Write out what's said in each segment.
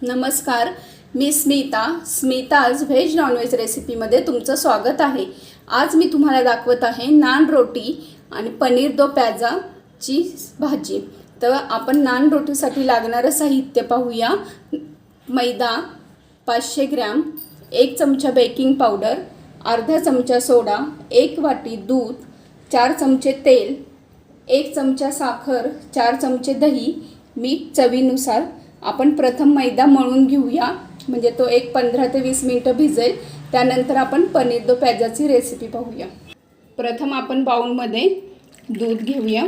नमस्कार, मी Smita's veg non veg रेसिपीमध्ये तुमचं स्वागत आहे। आज मी तुम्हाला दाखवत आहे नान रोटी आणि पनीर दो प्याजाची भाजी। तर आपण नान रोटीसाठी लागणारे साहित्य पाहूया। मैदा 500 ग्रॅम, 1 चमचा बेकिंग पावडर, अर्धा चमचा सोडा, 1 वाटी दूध, 4 चमचे तेल, 1 चमचा साखर, 4 चमचे दही, मीठ चवीनुसार। आपण प्रथम मैदा मळून घेऊया, म्हणजे तो एक 15 ते 20 मिनिटं भिजेल। त्यानंतर आपण पनीर दो प्याजाची रेसिपी पाहूया। प्रथम आपण बाउलमध्ये दूध घेऊया,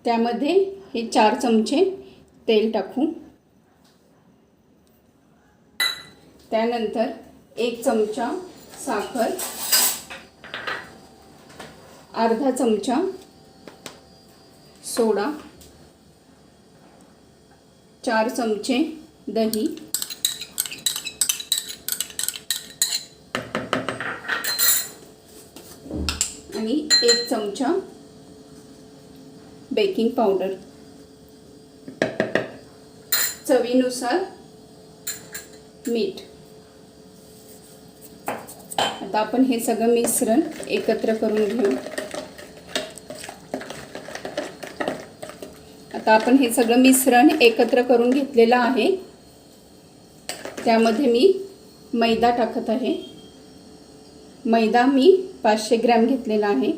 त्यामध्ये हे 4 चमचे तेल टाकू। त्यानंतर 1 चमचा साखर, अर्धा चमचा सोडा, 4 चमचे दही, आणि 1 चमचा बेकिंग पावडर, चवीनुसार मीठ। आता आपण हे सगळं मिश्रण एकत्र करून घेऊ। आता आपण हे सगळं मिश्रण एकत्र करून घेतलेलं आहे। त्यामध्ये मी मैदा टाकत आहे। मैदा मी 500 ग्रॅम घेतलेला आहे।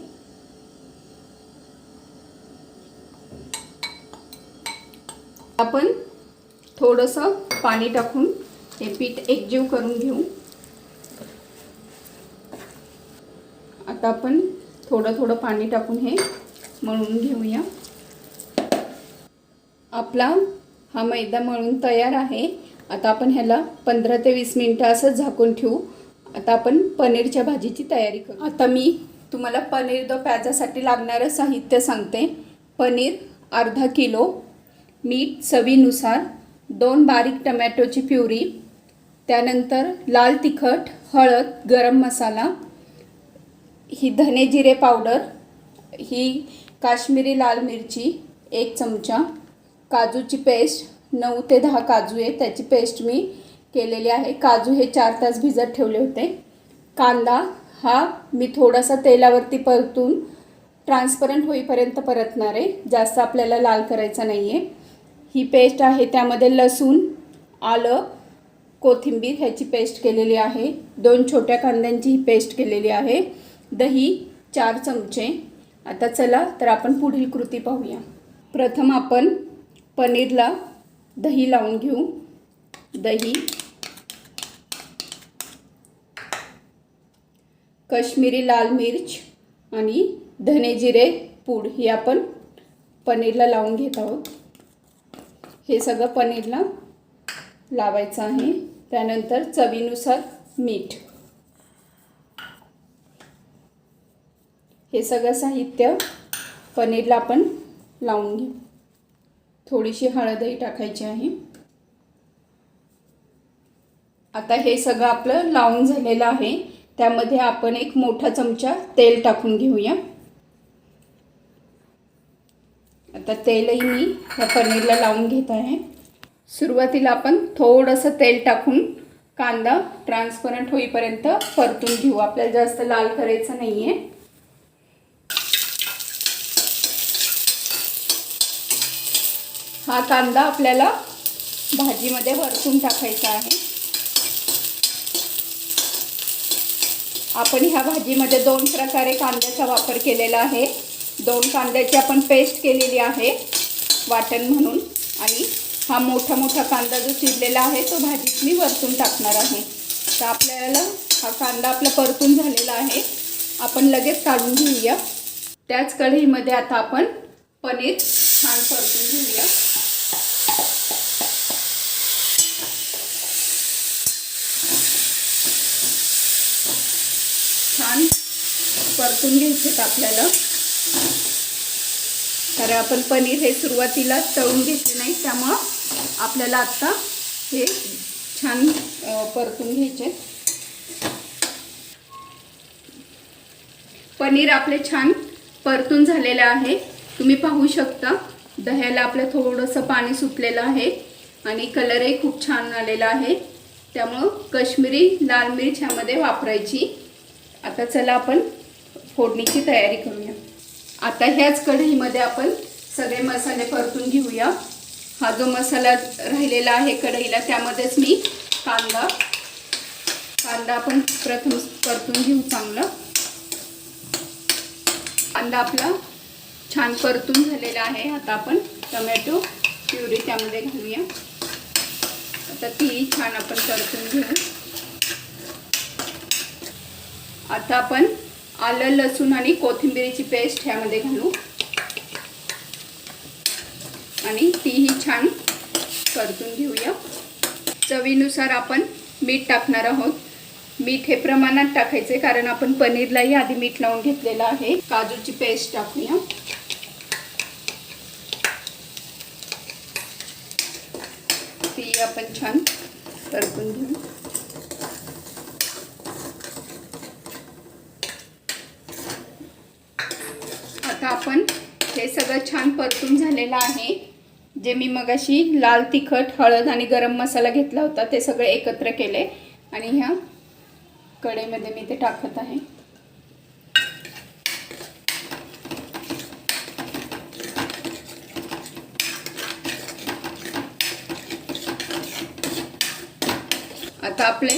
आपण थोडंसं पाणी टाकून हे पीठ एकजीव करून घेऊ। आता आपण थोडं पाणी टाकून हे मळून घेऊया। आपला हा मैदा मळून तयार आहे। आता आपण ह्याला 15 ते 20 मिनिटं असं झाकून ठेवू। आता आपण पनीरच्या भाजीची तयारी करू। आता मी तुम्हाला पनीर दो प्याजासाठी लागणारं साहित्य सांगते। पनीर अर्धा किलो, मीठ चवीनुसार, 2 बारीक टमॅटोची प्युरी, त्यानंतर लाल तिखट, हळद, गरम मसाला, ही धने जिरे पावडर, ही काश्मीरी लाल मिरची 1 चमचा, काजूची पेस्ट 9 ते 10 काजू आहे, त्याची पेस्ट मी केलेली आहे। काजू हे 4 तास भिजत ठेवले होते। कांदा हा मी थोडासा तेलावरती परतून ट्रान्सपरंट होईपर्यंत परतणार आहे, जास्त आपल्याला लाल करायचा नाही आहे। ही पेस्ट आहे, त्यामध्ये लसूण, आलं, कोथिंबीर ह्याची पेस्ट केलेली आहे। 2 छोट्या कांद्यांची ही पेस्ट केलेली आहे। दही 4 चमचे। आता चला तर आपण पुढील कृती पाहूया। प्रथम आपण पनीरला दही लावून घेऊ। दही, काश्मीरी लाल मिर्च आणि धने जिरे पूड ही आपण पनीरला लावून घेत आहोत। हे सगळं पनीरला लावायचं आहे। त्यानंतर चवीनुसार मीठ, हे सगळं साहित्य पनीरला आपण लावून घेऊ। थोडीशी हळदही टाकायची आहे। आता हे सगळं आपलं लावून झालेलं आहे। त्यामध्ये आपण एक मोठा चमचा तेल टाकून घेऊया। आता तेलही मी या पनीरला लावून घेत आहे। सुरुवातीला आपण थोडंसं तेल टाकून कांदा ट्रान्सपरंट होईपर्यंत परतून घेऊ। आपल्याला जास्त लाल करायचं नाही आहे। हा कांदा आपल्याला भाजीमध्ये वरतून टाकायचा आहे। आपण ह्या भाजीमध्ये 2 प्रकारे कांद्याचा वापर केलेला आहे। 2 कांद्याची आपण पेस्ट केलेली आहे वाटण म्हणून, आणि हा मोठा कांदा जो चिरलेला आहे तो भाजीत मी वरतून टाकणार आहे। तर आपल्याला हा कांदा आपला परतून झालेला आहे, आपण लगेच काढून घेऊया। त्याच कढईमध्ये आता आपण पनीर छान परतून घेऊया। छान परतून घ्यायचे आपल्याला, कारण आपण पनीर हे सुरुवातीला तळून घेतले नाही, त्यामुळे आपल्याला आता हे छान परतून घ्यायचे। पनीर आपले छान परतून झालेले आहे। तुम्ही पाहू शकता दह्याला आपलं थोडंसं पाणी सुटलेलं आहे आणि कलरही खूप छान आलेला आहे, त्यामुळं काश्मीरी लाल मिरच ह्यामध्ये वापरायची। आता चला आपण फोडणीची तयारी करूया। आता ह्याच कढईमध्ये आपण सगळे मसाले परतून घेऊया। हा जो मसाला राहिलेला आहे कढईला त्यामध्येच मी कांदा आपण प्रथम परतून घेऊ चांगलं। कांदा आपला छान परतून झालेला आहे। आता आपण टोमॅटो प्युरी त्यामध्ये घालूया। आता ती छान आपण परतून घेऊ। आता आपण आलं लसूण आणि कोथिंबीरीची पेस्ट ह्यामध्ये घालू आणि तीही छान परतून घेऊया। चवीनुसार आपण मीठ टाकणार आहोत। मीठ हे प्रमाणात टाकायचे कारण आपण पनीरलाही आधी मीठ लावून घेतलेलं आहे। काजूची पेस्ट टाकूया। ती आपण छान परतून घेऊ। आता आपण हे सगळं छान परतून झालेलं आहे। जे मी मगाशी लाल तिखट, हळद आणि गरम मसाला घेतला होता ते सगळे एकत्र केले आणि ह्या कढईमध्ये मी ते टाकत आहे। आता आपले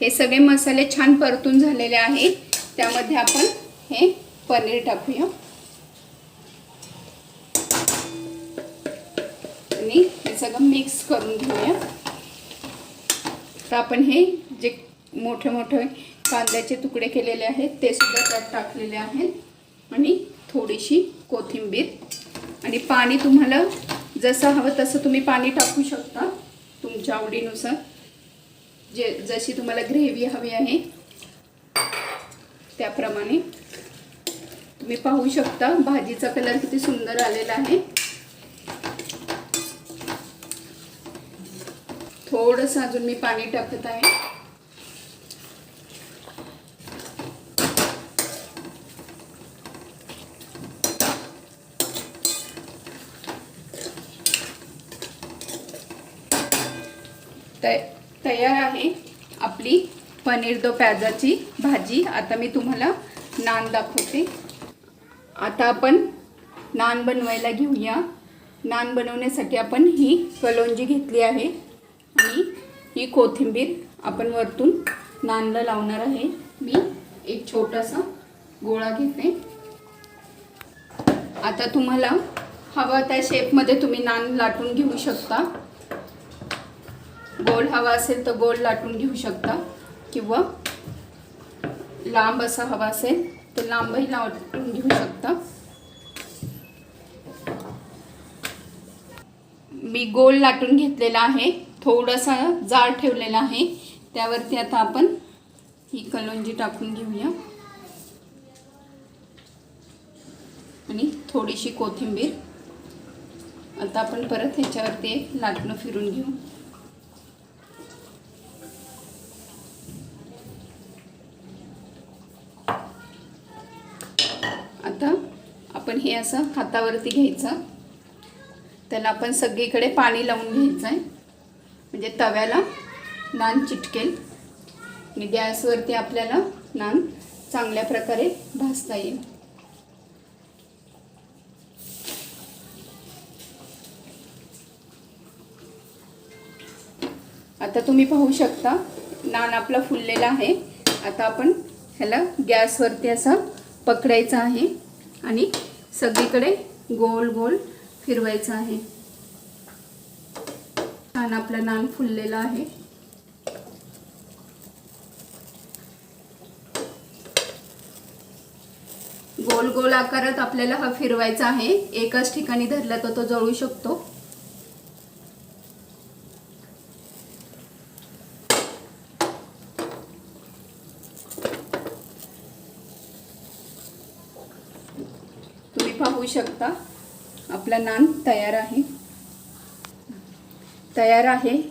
हे सगळे मसाले छान परतून झालेले आहेत, त्यामध्ये आपण हे पनीर टाकूया आणि हे सगळं मिक्स करून घेऊया। तर आपण हे जे मोठे मोठे कांद्याचे तुकडे केलेले आहेत ते सुद्धा त्यात टाकलेले आहेत आणि थोडीशी कोथिंबीर आणि पाणी तुम्हाला जसं हवं तसं तुम्ही पाणी टाकू शकता तुमच्या आवडीनुसार। जशी तुम्हाला ग्रेव्ही हवी आहे त्याप्रमाणे। तुम्ही पाहू शकता भाजीचा कलर किती सुंदर आलेला आहे। थोडंसं अजून मी पाणी टाकत आहे। तयार आहे आपली पनीर दो प्याजाची भाजी। आता मी तुम्हाला नान दाखवते। आता आपण नान बनवायला घेऊया। नान बनवण्यासाठी आपण ही कलोंजी घेतली आहे आणि ही कोथिंबीर आपण वरतून नानला लावणार आहे। मी एक छोटासा गोळा घेते। आता तुम्हाला हवा त्या शेपमध्ये तुम्ही नान लाटून घेऊ शकता। गोल हवा असेल तर गोल लाटून घेऊ शकता किंवा लांब असा हवा असेल तर लांबही लाटून घेऊ शकता। मी गोल लाटून घेतलेला आहे, थोडासा जाड ठेवलेला आहे। त्यावरती आता आपण ही कलोंजी टाकून घेऊया आणि थोडीशी कोथिंबीर। आता आपण परत ह्याच्यावरती लाटणं फिरून घेऊ। आता आपण हे असं हातावरती घ्यायचं, त्याला आपण सगळीकडे पाणी लावून घ्यायचं आहे म्हणजे तव्याला नान चिटकेल आणि गॅसवरती आपल्याला नान चांगल्या प्रकारे भाजता येईल। आता तुम्ही पाहू शकता नान आपला फुललेला आहे। आता आपण ह्याला गॅसवरती असं पकडायचं आहे आणि सगळीकडे गोल गोल फिरवायचं आहे। छान आपला नान फुललेला आहे। गोल गोल आकारात आपल्याला हा फिरवायचा आहे। एकाच ठिकाणी धरला तर तो जळू शकतो। तुम्ही पाहू शकता आपला नान तयार आहे।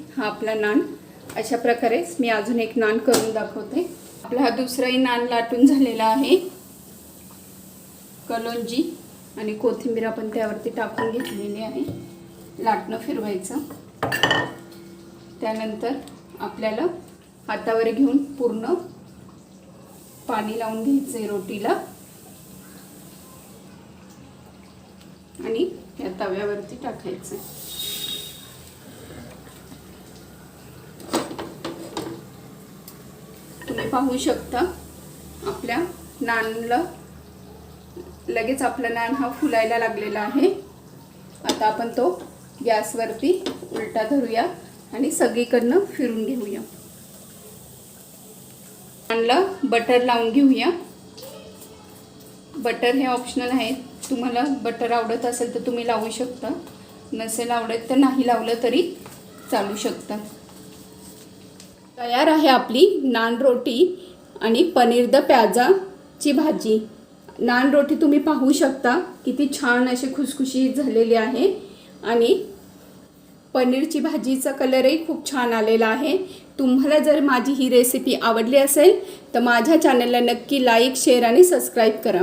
हा आपला नान। अशा प्रकारे मी अजून एक नान करून दाखवते। आपला हा दुसराही नान लाटून झालेला आहे। कलोंजी आणि कोथिंबीर आपण त्यावरती टाकून घेतलेली आहे. लाटणं फिरवायचं. त्यानंतर आपल्याला हातावर घेऊन पूर्ण पाणी लावून घ्यायचं आहे रोटीला आणि या तव्यावरती टाकायचं. तुम्ही पाहू शकता आपल्या नानला लगेच आपला नान हा फुलायला लागलेला आहे. आता आपण तो गॅसवरती उलटा धरूया आणि सगळीकडनं फिरून घेऊया. नानला बटर लावून घेऊया. बटर हे ऑप्शनल आहे. तुम्हाला बटर आवडत असेल तर तुम्ही लावू शकता, नसेल आवडत तर नाही लावलं तरी चालू शकतं. तयार आहे आपली नान रोटी आणि पनीर द प्याजाची भाजी. नान रोटी तुम्ही पाहू शकता किती छान अशी खुसखुशीत झालेली आहे आणि पनीरची भाजीचा कलरही खूप छान आलेला आहे. तुम्हाला जर माझी ही रेसिपी आवडली असेल तर माझ्या चॅनलला नक्की लाईक, शेअर आणि सबस्क्राईब करा.